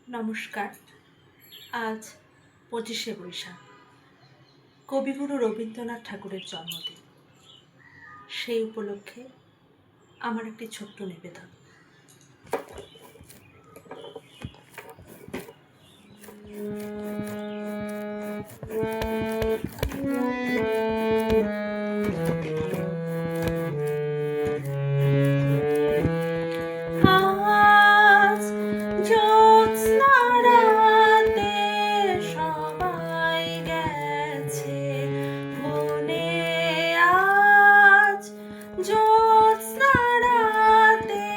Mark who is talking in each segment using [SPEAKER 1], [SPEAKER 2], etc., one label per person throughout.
[SPEAKER 1] নমস্কার। আজ ২৫শে বৈশাখ, কবিগুরু রবীন্দ্রনাথ ঠাকুরের জন্মদিন। সেই উপলক্ষে আমার একটি ছোট্ট নিবেদন। আজ জ্যোৎস্না রাতে সবাই গেছে বনে, আজ জ্যোৎস্না রাতে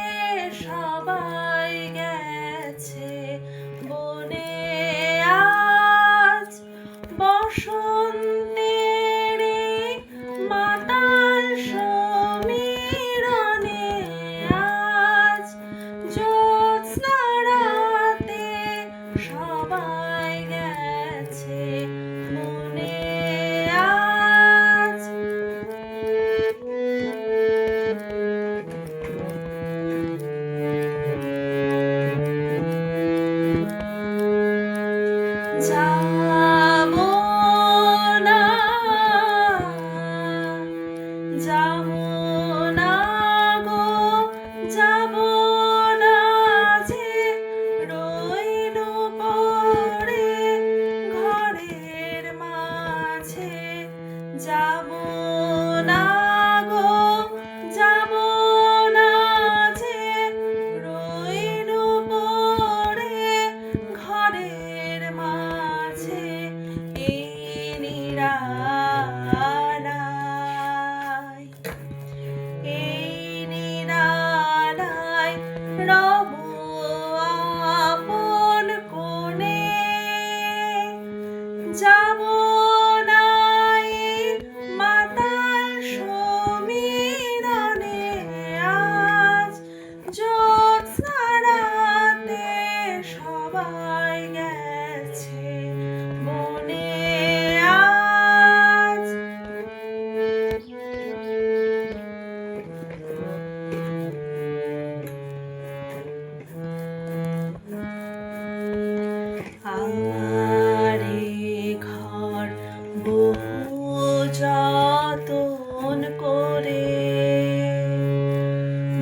[SPEAKER 1] সবাই গেছে বনে, আজ বসন্তের মাতাল সমীরণে, আজ জ্যোৎস্না রাতে সবাই গেছে বনে, আজ যাবো না, যাবো না গো, যাবো না যে রইনু পড়ে ঘরের মাঝে, যাবো না গো, যাবো না যে রইনু পড়ে ঘরের মাঝে, এই নিরালায়, এই নিরালায় রব আপন কোণে, যাবো না এই মাতাল সমীরণে, আজ জ্যোৎস্না রাতে সবাই গেছে বনে, আজ আমারে ঘর বহু যতন করে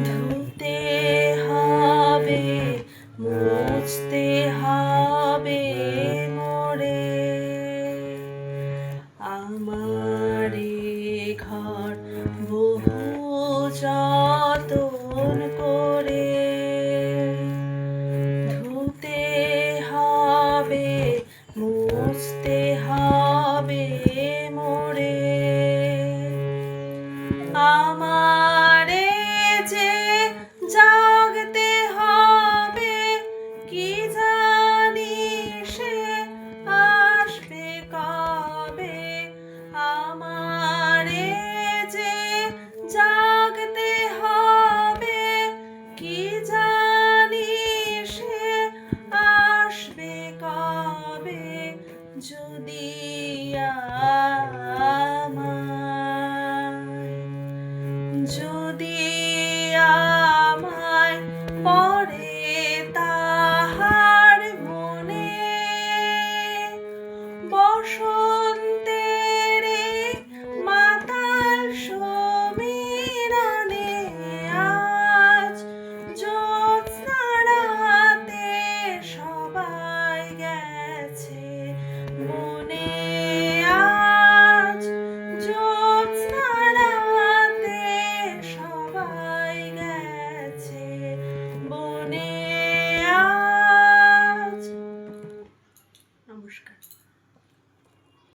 [SPEAKER 1] ধুতে হবে, মুছতে হবে মোরে, আমারে ঘর বহু যতন করে ধুতে হবে, মুছতে হবে মোরে, আমারে যে জাগতে হবে কি জানি সে আসবে কবে, আমারে যে জাগতে হবে কি জানি সে আসবে কবে, যদি যদি আমায় পড়ে তাহার মনে, বসন্তের মাতাল সমীরণে, আজ জ্যোৎস্না রাতে সবাই গেছে